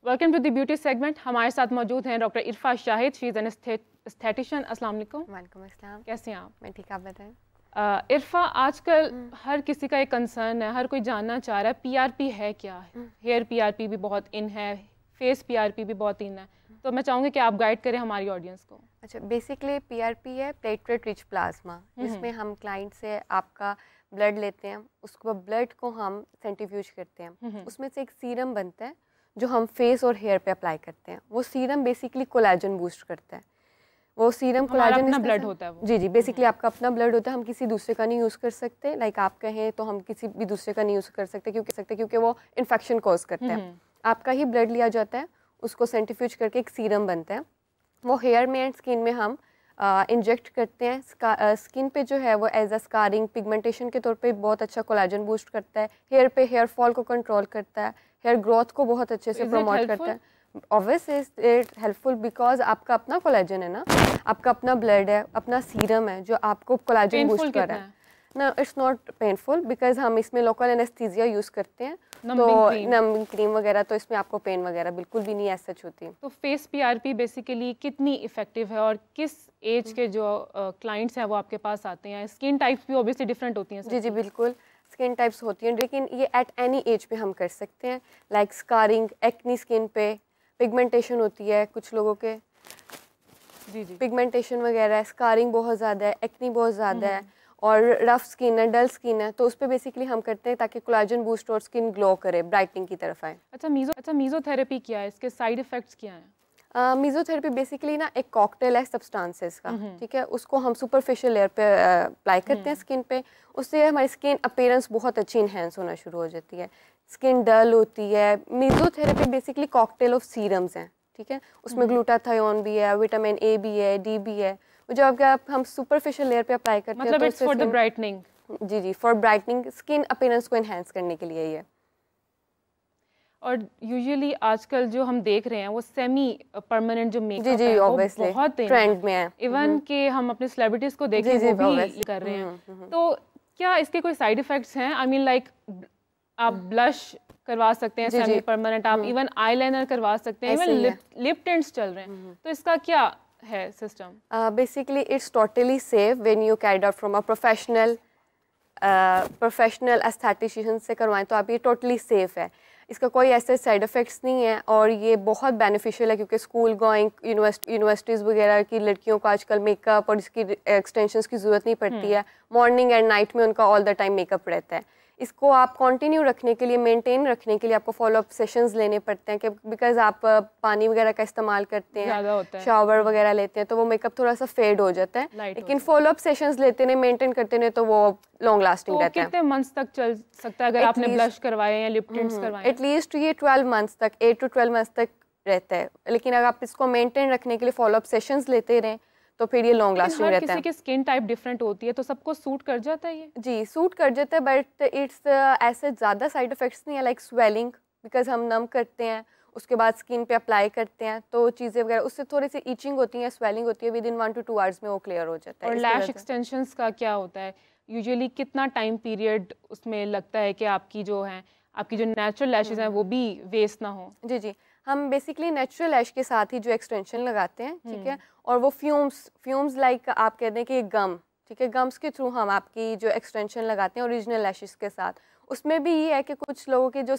Welcome to the beauty segment. हमारे साथ मौजूद हैं doctor Irfa Shahid. She is an aesthetician. अस्सलाम वालेकुम। वालेकुम अस्सलाम। कैसे हैं आप? मैं ठीक, आप बताएं। इरफा, आजकल हर किसी का एक कंसर्न है, हर कोई जानना चाह रहा है पीआरपी है क्या है। हेयर पीआरपी भी बहुत इन है, फेस पीआरपी भी बहुत इन है, तो मैं चाहूँगी कि आप गाइड करें हमारी ऑडियंस को। अच्छा, बेसिकली पीआरपी है प्लेटलेट रिच प्लाज्मा, जिसमें हम क्लाइंट से आपका ब्लड लेते हैं, उसको ब्लड को हम सेंट्रीफ्यूज करते हैं, उसमें से एक सीरम बनता है जो हम फेस और हेयर पे अप्लाई करते हैं। वो सीरम बेसिकली कोलेजन बूस्ट करता है। वो सीरम कोलेजन अपना ब्लड होता है वो। जी जी, बेसिकली आपका अपना ब्लड होता है, हम किसी दूसरे का नहीं यूज़ कर सकते। लाइक आप कहें तो हम किसी भी दूसरे का नहीं यूज़ कर सकते क्योंकि वो इन्फेक्शन कॉज करता है। आपका ही ब्लड लिया जाता है, उसको सेंट्रीफ्यूज करके एक सीरम बनता है, वो हेयर में एंड स्किन में हम इंजेक्ट करते हैं। स्किन पे जो है वो एज अ स्कारिंग पिगमेंटेशन के तौर पे बहुत अच्छा कोलेजन बूस्ट करता है। हेयर पे हेयर फॉल को कंट्रोल करता है, हेयर ग्रोथ को बहुत अच्छे से प्रमोट करता है। Obvious is it helpful because आपका अपना कोलेजन है ना, आपका अपना ब्लड है, अपना सीरम है जो आपको कोलेजन बूस्ट कर रहा है ना। इट्स नॉट पेनफुल बिकॉज हम इसमें लोकल एनेस्थीसिया यूज़ करते हैं, तो नमिंग क्रीम वगैरह, तो इसमें आपको पेन वगैरह बिल्कुल भी नहीं ऐसा सच होती। तो फेस पीआरपी बेसिकली कितनी इफेक्टिव है और किस एज के जो क्लाइंट्स हैं वो आपके पास आते हैं? स्किन टाइप्स भी ऑब्वियसली डिफरेंट होती हैं। जी जी बिल्कुल, स्किन टाइप्स होती हैं, लेकिन ये एट एनी एज पे हम कर सकते हैं। लाइक स्कारिंग, एक्नी स्किन पे, पिगमेंटेशन होती है कुछ लोगों के, जी जी, पिगमेंटेशन वगैरह है, स्कारिंग बहुत ज़्यादा है, एक्नी बहुत ज़्यादा है, और रफ स्किन है, डल स्किन है, तो उस पर बेसिकली हम करते हैं ताकि कोलेजन बूस्ट और स्किन ग्लो करे, ब्राइटनिंग की तरफ आए। अच्छा, मीज़ोथेरेपी क्या है, इसके साइड इफ़ेक्ट्स क्या हैं? मीज़ोथेरेपी बेसिकली ना एक कॉकटेल है सब्सटेंसेस का, ठीक है। उसको हम सुपरफिशियल लेयर पे अप्लाई करते हैं स्किन पे, उससे हमारी स्किन अपीयरेंस बहुत अच्छी इन्हेंस होना शुरू हो जाती है, स्किन डल होती है। मीज़ोथेरेपी बेसिकली कॉकटेल ऑफ सीरम्स हैं, ठीक है। उसमें ग्लूटाथायोन भी है, विटामिन ए भी है, डी भी है, जो आप हम सुपरफिशियल लेयर पे अप्लाई करते हैं, मतलब इट्स फॉर द ब्राइटनिंग। जी जी, फॉर ब्राइटनिंग, स्किन अपीयरेंस को इन्हेंस करने के लिए ये। और यूजुअली आजकल जो हम देख रहे हैं वो सेमी परमानेंट जो मेकअप जी, है वो obviously, बहुत ट्रेंड में है। इवन कि हम अपने सेलिब्रिटीज को देखें वो भी कर रहे हैं। तो क्या इसके कोई साइड इफेक्ट्स हैं? आई मीन लाइक आप ब्लश करवा सकते हैं सेमी परमानेंट, आप इवन आईलाइनर करवा सकते हैं, इवन लिप टिंट्स चल रहे हैं, तो इसका क्या है system? Basically it's totally safe when you carried out from a professional esthetician से करवाएं तो आप ये टोटली सेफ है, इसका कोई ऐसे साइड इफ़ेक्ट्स नहीं है, और ये बहुत बेनिफिशियल है क्योंकि स्कूल गोइंग यूनिवर्सिटीज़ वगैरह की लड़कियों को आजकल मेकअप और इसकी एक्सटेंशंस की ज़रूरत नहीं पड़ती है। मॉर्निंग एंड नाइट में उनका ऑल द टाइम मेकअप रहता है। इसको आप कंटिन्यू रखने के लिए, मेंटेन रखने के लिए आपको फॉलोअप सेशंस लेने पड़ते हैं कि बिकॉज आप पानी वगैरह का इस्तेमाल करते हैं, शावर वगैरह लेते हैं, तो वो मेकअप थोड़ा सा फेड हो जाता है। लेकिन फॉलोअप सेशंस लेते हैं, मेंटेन करते हैं, तो वो लॉन्ग लास्टिंग रहता है। कितने मंथ्स तक चल सकता है अगर आपने ब्लश करवाए या लिप टिंट्स करवाए? एटलीस्ट ये 12 मंथ्स तक, 8 to 12 मंथ्स तक रहता है, लेकिन अगर आप इसको मेंटेन रखने के लिए फॉलोअप सेशंस लेते रहें तो फिर ये लॉन्ग लास्टिंग रहता है। किसी की स्किन टाइप डिफरेंट होती है, तो सबको सूट कर जाता है ये? जी, सूट कर जाता है, बट इट्स ऐसे ज़्यादा साइड इफेक्ट्स नहीं है, लाइक स्वेलिंग, बिकॉज हम नम करते हैं उसके बाद स्किन पे अप्लाई करते हैं, तो चीज़ें वगैरह उससे थोड़ी सी ईचिंग होती है, स्वेलिंग होती है, विद इन 1 to 2 आवर्स में वो क्लियर हो जाता है। और लैश एक्सटेंशंस का क्या होता है? यूजुअली कितना टाइम पीरियड उसमें लगता है कि आपकी जो नेचुरल लैशेज हैं वो भी वेस्ट ना हो? जी जी, हम बेसिकली नेचुरल लैश के साथ ही जो एक्सटेंशन लगाते हैं, ठीक है, और वो फ्यूम्स लाइक आप कहते हैं कि गम, ठीक है, गम्स के थ्रू हम आपकी जो एक्सटेंशन लगाते हैं ओरिजिनल लैशेस के साथ। उसमें भी ये है कि कुछ लोगों की जो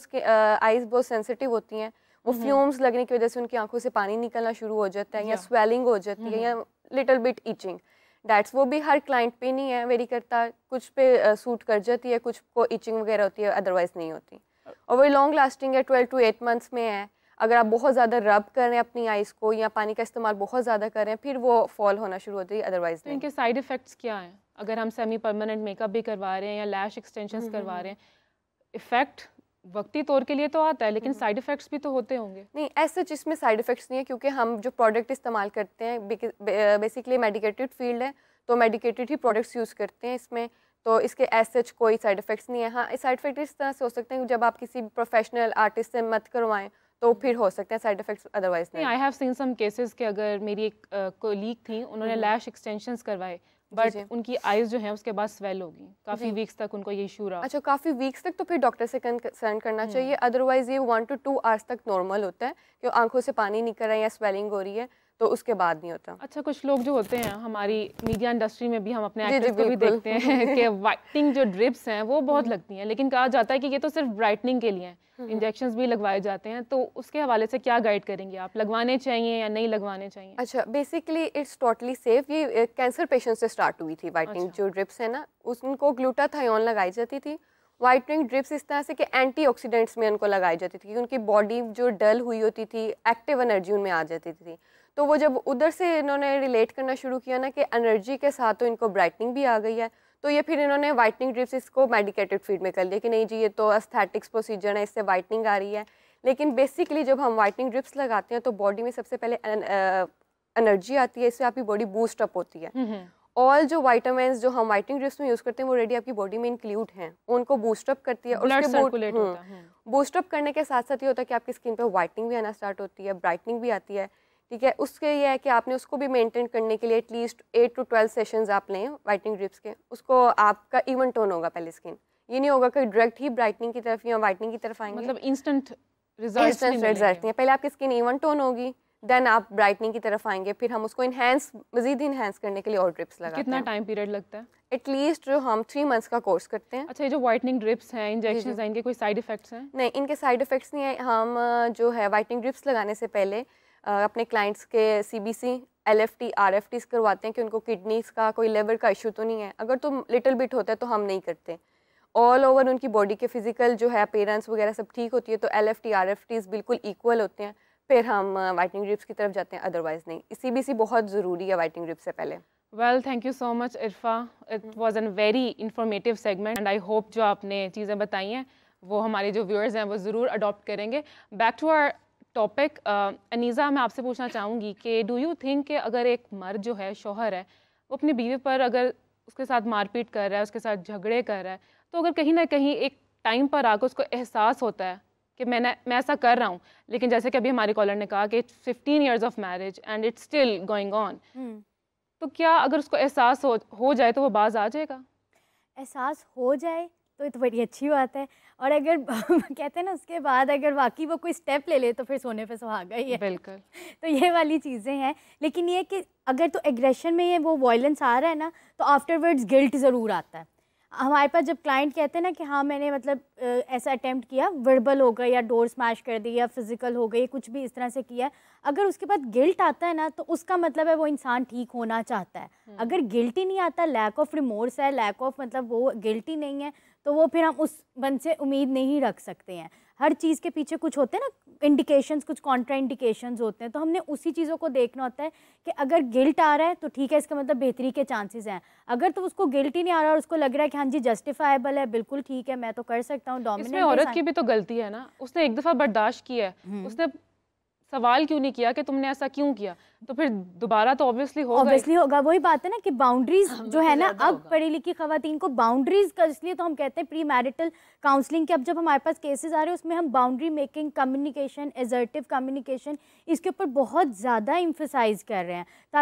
आईज बहुत सेंसिटिव होती हैं, वो फ्यूम्स लगने की वजह से उनकी आंखों से पानी निकलना शुरू हो जाता है, या स्वेलिंग हो जाती है, या लिटिल बिट ईचिंग, डैट्स वो भी हर क्लाइंट पे नहीं है, वेरी करता, कुछ पे सूट कर जाती है, कुछ को ईचिंग वगैरह होती है, अदरवाइज नहीं होती। और वही लॉन्ग लास्टिंग है, 12 to 8 मंथ्स में है। अगर आप बहुत ज़्यादा रब कर रहे हैं अपनी आइज़ को, या पानी का इस्तेमाल बहुत ज़्यादा कर रहे हैं, फिर वो फॉल होना शुरू होती है, अदरवाइज नहीं। इनके साइड इफ़ेक्ट्स क्या हैं अगर हम सेमी परमानेंट मेकअप भी करवा रहे हैं या लैश एक्सटेंशंस करवा रहे हैं? इफ़ेक्ट वक्ती तौर के लिए तो आता है, लेकिन साइड इफ़ेक्ट्स भी तो होते होंगे। नहीं, ऐसे जिसमें साइड इफ़ेक्ट्स नहीं है, क्योंकि हम जो प्रोडक्ट इस्तेमाल करते हैं बेसिकली मेडिकेटेड फील्ड है, तो मेडिकेटेड ही प्रोडक्ट्स यूज़ करते हैं इसमें, तो इसके सच कोई साइड इफ़ेक्ट्स नहीं है। हाँ, साइड इफ़ेक्ट इस तरह से हो सकते हैं जब आप किसी प्रोफेशनल आर्टिस्ट से मत करवाएं तो फिर हो सकते हैं साइड इफ़ेक्ट्स, अदरवाइज नहीं। I have seen some cases कि अगर मेरी एक कोलीग थी, उन्होंने लैश एक्सटेंशंस करवाए, बट उनकी आईज जो है उसके बाद स्वेल होगी, काफ़ी वीक्स तक उनको ये इशू रहा। अच्छा, काफ़ी वीक्स तक, तो फिर डॉक्टर से कंसल्ट करना चाहिए। अदरवाइज ये 1 to 2 आवर्स तक नॉर्मल होता है कि आंखों से पानी निकल रहा है या स्वेलिंग हो रही है, तो उसके बाद नहीं होता। अच्छा, कुछ लोग जो होते हैं हमारी मीडिया इंडस्ट्री में भी हम अपने एक्टर्स को भी देखते हैं कि वाइटनिंग जो ड्रिप्स हैं वो बहुत लगती हैं, लेकिन कहा जाता है कि ये तो सिर्फ ब्राइटनिंग के लिए हैं, इंजेक्शंस भी लगवाए जाते हैं, तो उसके हवाले से क्या गाइड करेंगे आप, लगवाने चाहिए या नहीं लगवाने चाहिए? अच्छा, बेसिकली इट्स टोटली सेफ। ये कैंसर पेशेंट से स्टार्ट हुई थी वाइटनिंग। जो ड्रिप्स है ना, उनको ग्लूटाथायोन लगाई जाती थी। वाइटनिंग ड्रिप्स इस तरह से कि एंटीऑक्सीडेंट्स में उनको लगाई जाती थी, उनकी बॉडी जो डल हुई होती थी, एक्टिव एनर्जी उनमें आ जाती थी। तो वो जब उधर से इन्होंने रिलेट करना शुरू किया ना कि एनर्जी के साथ तो इनको ब्राइटनिंग भी आ गई है, तो ये फिर इन्होंने वाइटनिंग ड्रिप्स इसको मेडिकेटेड फीड में कर लिया कि नहीं जी ये तो एस्थेटिक्स प्रोसीजर है, इससे वाइटनिंग आ रही है। लेकिन बेसिकली जब हम वाइटनिंग ड्रिप्स लगाते हैं तो बॉडी में सबसे पहले एनर्जी आती है, इससे आपकी बॉडी बूस्ट अप होती है। ऑल जो वाइटामिन जो हम वाइटनिंग ड्रिप्स में यूज करते हैं वो ऑलरेडी आपकी बॉडी में इंक्लूड हैं, उनको बूस्ट अप करती है। बूस्ट अप करने के साथ साथ ये होता है कि आपकी स्किन पे वाइटनिंग भी आना स्टार्ट होती है, ब्राइटनिंग भी आती है। ठीक है, उसके ये है कि आपने उसको भी मेंटेन करने के लिए एटलीस्ट 8 to 12 सेशंस आप लें वाइटनिंग ड्रिप्स के। उसको आपका इवन टोन होगा पहले स्किन, ये नहीं होगा कि डायरेक्ट ही ब्राइटनिंग की तरफ या वाइटनिंग की तरफ आएंगे, मतलब इंस्टेंट रिजल्ट्स नहीं। पहले आपकी स्किन इवन टोन होगी, देन आप ब्राइटनिंग की तरफ आएंगे, फिर हम उसको मजीद इनहेंस करने के लिए और ड्रिप्स लगाते हैं। कितना टाइम पीरियड लगता है? एटलीस्ट जो हम 3 मंथ्स का कोर्स करते हैं। अच्छा, ये जो वाइटनिंग ड्रिप्स हैं, इंजेक्शंस हैं, इनके कोई साइड इफेक्ट्स हैं? नहीं, इनके साइड इफेक्ट्स नहीं है। हम जो है वाइटनिंग ड्रिप्स लगाने से पहले अपने क्लाइंट्स के CBC, LFT, RFTs करवाते हैं कि उनको किडनीज का कोई लिवर का इशू तो नहीं है। अगर तो लिटिल बिट होता है तो हम नहीं करते। ऑल ओवर उनकी बॉडी के फिजिकल जो है अपीयरेंस वगैरह सब ठीक होती है तो LFT, RFTs बिल्कुल इक्वल होते हैं, फिर हम वाइटनिंग ड्रिप्स की तरफ जाते हैं, अदरवाइज नहीं। CBC बहुत ज़रूरी है वाइटनिंग ड्रिप्स से पहले। Well, thank you so much Irfa, it was an very informative segment and I hope जो आपने चीज़ें बताई हैं वो हमारे जो व्यूअर्स हैं वो ज़रूर अडॉप्ट करेंगे। Back to our topic, Aneeza, मैं आपसे पूछना चाहूँगी कि डू यू थिंक कि अगर एक मर्द जो है, शौहर है, वो अपनी बीवी पर अगर उसके साथ मारपीट कर रहा है, उसके साथ झगड़े कर रहा है, तो अगर कहीं ना कहीं एक टाइम पर आकर उसको एहसास होता है कि मैं ऐसा कर रहा हूँ, लेकिन जैसे कि अभी हमारे कॉलर ने कहा कि 15 years of marriage and it's still going on, तो क्या अगर उसको एहसास हो जाए तो वो बाज आ जाएगा? एहसास हो जाए तो ये तो बड़ी अच्छी बात है, और अगर कहते हैं ना उसके बाद अगर वाकई वो कोई स्टेप ले ले तो फिर सोने पे सुहागा ही है। बिल्कुल। तो ये वाली चीज़ें हैं, लेकिन ये कि अगर तो एग्रेशन में ये वो वायलेंस आ रहा है ना, तो आफ्टरवर्ड्स गिल्ट ज़रूर आता है। हमारे पास जब क्लाइंट कहते हैं ना कि हाँ मैंने मतलब ऐसा अटेम्प्ट किया, वर्बल हो गया या डोर स्मैश कर दी या फिजिकल हो गई, कुछ भी इस तरह से किया, अगर उसके बाद गिल्ट आता है ना तो उसका मतलब है वो इंसान ठीक होना चाहता है। अगर गिल्ट ही नहीं आता, लैक ऑफ रिमोर्स है, लैक ऑफ मतलब वो गिल्ट ही नहीं है, तो वो फिर हम उस बंद से उम्मीद नहीं रख सकते हैं। हर चीज़ के पीछे कुछ होते हैं ना इंडिकेशंस, कुछ कॉन्ट्रा इंडिकेशंस होते हैं, तो हमने उसी चीज़ों को देखना होता है कि अगर गिल्ट आ रहा है तो ठीक है, इसका मतलब बेहतरी के चांसेस हैं। अगर तो उसको गिल्ट ही नहीं आ रहा और उसको लग रहा है कि हाँ जी जस्टिफाइबल है, बिल्कुल ठीक है, मैं तो कर सकता हूँ, डोमिनेंट। इसमें औरत की भी तो गलती है ना, उसने एक दफ़ा बर्दाश्त किया है, उसने सवाल क्यों नहीं किया कि तुमने ऐसा क्यों किया, तो फिर दोबारा तो ऑब्वियसली होगा। वही बात है ना कि बाउंड्रीज जो है ना, अब पढ़ी लिखी खवातीन को बाउंड्रीज का, इसलिए तो हम कहते हैं प्री मैरिटल काउंसलिंग के अब जब हमारे पास केसेस आ रहे हैं उसमें हम boundary making, communication, assertive communication, इसके ऊपर बहुत ज़्यादा एम्फसाइज कर रहे हैं।